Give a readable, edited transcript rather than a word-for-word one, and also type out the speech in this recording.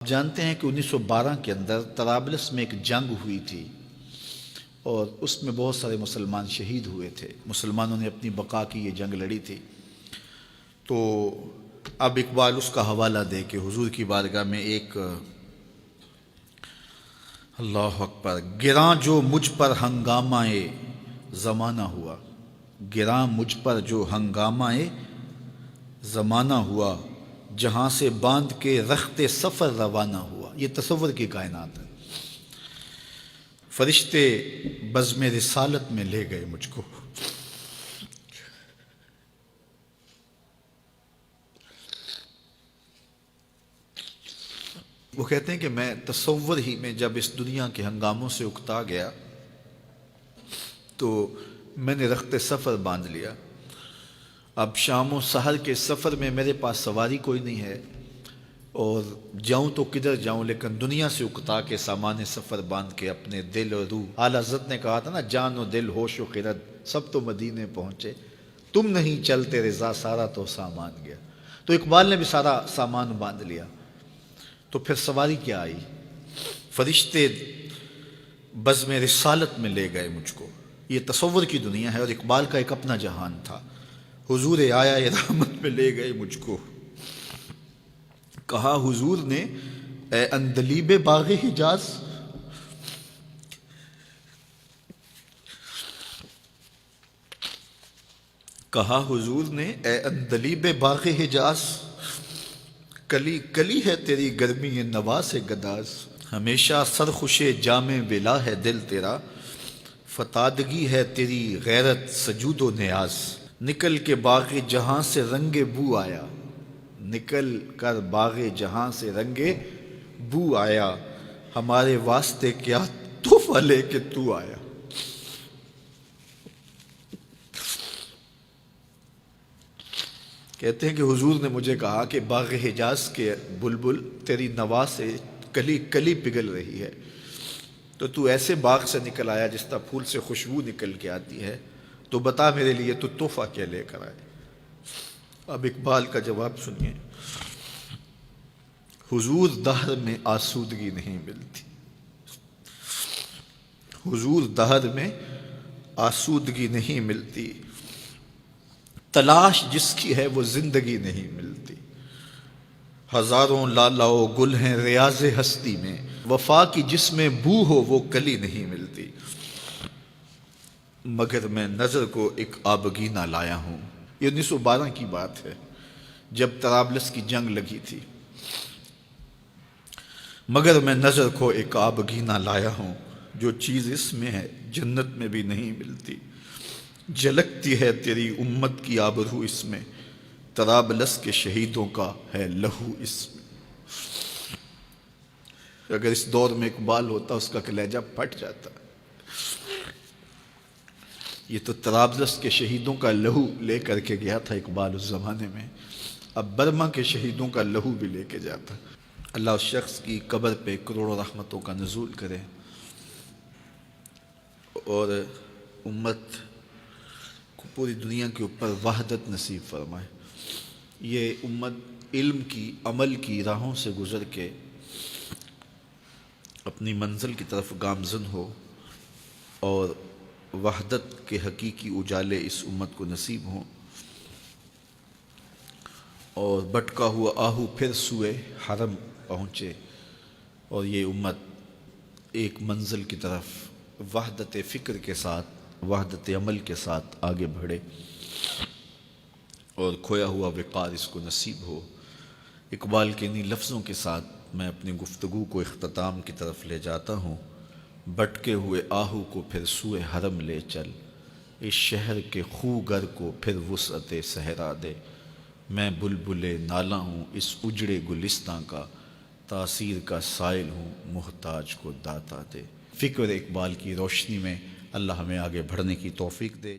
جانتے ہیں کہ 1912 کے اندر طرابلس میں ایک جنگ ہوئی تھی اور اس میں بہت سارے مسلمان شہید ہوئے تھے۔ مسلمانوں نے اپنی بقا کی یہ جنگ لڑی تھی۔ تو اب اقبال اس کا حوالہ دے کہ حضور کی بارگاہ میں ایک اللہ اکبر، گراں جو مجھ پر ہنگامہ زمانہ ہوا، گراں مجھ پر جو ہنگامہ زمانہ ہوا، جہاں سے باندھ کے رخت سفر روانہ ہوا۔ یہ تصور کی کائنات ہے۔ فرشتے بزم رسالت میں لے گئے مجھ کو، وہ کہتے ہیں کہ میں تصور ہی میں جب اس دنیا کے ہنگاموں سے اکتا گیا تو میں نے رخت سفر باندھ لیا۔ اب شام و سحر کے سفر میں میرے پاس سواری کوئی نہیں ہے اور جاؤں تو کدھر جاؤں، لیکن دنیا سے اکتا کے سامان سفر باندھ کے اپنے دل اور روح، اعلیٰ حضرت نے کہا تھا نا، جان و دل ہوش و خرد سب تو مدینے پہنچے، تم نہیں چلتے رضا سارا تو سامان گیا۔ تو اقبال نے بھی سارا سامان باندھ لیا، تو پھر سواری کیا آئی؟ فرشتے بزم رسالت میں لے گئے مجھ کو۔ یہ تصور کی دنیا ہے اور اقبال کا ایک اپنا جہان تھا۔ حضور آیا رحمت میں لے گئے مجھ کو، کہا حضور نے اے اندلیب باغ حجاز، کہا حضور نے اے اندلیب باغ حجاز، کلی کلی ہے تیری گرمی نوا سے گداز، ہمیشہ سرخوش جام ولا ہے دل تیرا، فتادگی ہے تیری غیرت سجود و نیاز، نکل کے باغ جہاں سے رنگ بو آیا، نکل کر باغ جہاں سے رنگ بو آیا، ہمارے واسطے کیا تحفہ لے کے تو آیا۔ کہتے ہیں کہ حضور نے مجھے کہا کہ باغ حجاز کے بلبل تیری نوا سے کلی کلی پگھل رہی ہے، تو ایسے باغ سے نکل آیا جس طرح پھول سے خوشبو نکل کے آتی ہے، تو بتا میرے لیے تو تحفہ کیا لے کر آئے؟ اب اقبال کا جواب سنیے، حضور دہر میں آسودگی نہیں ملتی، حضور دہر میں آسودگی نہیں ملتی، تلاش جس کی ہے وہ زندگی نہیں ملتی، ہزاروں لالا و گل ہیں ریاض ہستی میں، وفا کی جس میں بو ہو وہ کلی نہیں ملتی، مگر میں نظر کو ایک آبگینہ لایا ہوں۔ یہ 1912 کی بات ہے جب طرابلس کی جنگ لگی تھی۔ مگر میں نظر کو ایک آبگینہ لایا ہوں، جو چیز اس میں ہے جنت میں بھی نہیں ملتی، جھلکتی ہے تیری امت کی آبرو اس میں، طرابلس کے شہیدوں کا ہے لہو اس میں۔ اگر اس دور میں اقبال ہوتا اس کا کلیجہ پھٹ جاتا۔ یہ تو طرابلس کے شہیدوں کا لہو لے کر کے گیا تھا اقبال اس زمانے میں، اب برما کے شہیدوں کا لہو بھی لے کے جاتا۔ اللہ اس شخص کی قبر پہ کروڑوں رحمتوں کا نزول کرے اور امت کو پوری دنیا کے اوپر وحدت نصیب فرمائے۔ یہ امت علم کی، عمل کی راہوں سے گزر کے اپنی منزل کی طرف گامزن ہو اور وحدت کے حقیقی اجالے اس امت کو نصیب ہوں، اور بھٹکا ہوا آہو پھر سوئے حرم پہنچے اور یہ امت ایک منزل کی طرف وحدت فکر کے ساتھ، وحدت عمل کے ساتھ آگے بڑھے اور کھویا ہوا وقار اس کو نصیب ہو۔ اقبال کے انہی لفظوں کے ساتھ میں اپنی گفتگو کو اختتام کی طرف لے جاتا ہوں۔ بھٹکے ہوئے آہو کو پھر سوئے حرم لے چل، اس شہر کے خوگر کو پھر وسعت صحرا دے، میں بلبل نالا ہوں اس اجڑے گلستاں کا، تاثیر کا سائل ہوں محتاج کو داتا دے۔ فکر اقبال کی روشنی میں اللہ ہمیں آگے بڑھنے کی توفیق دے۔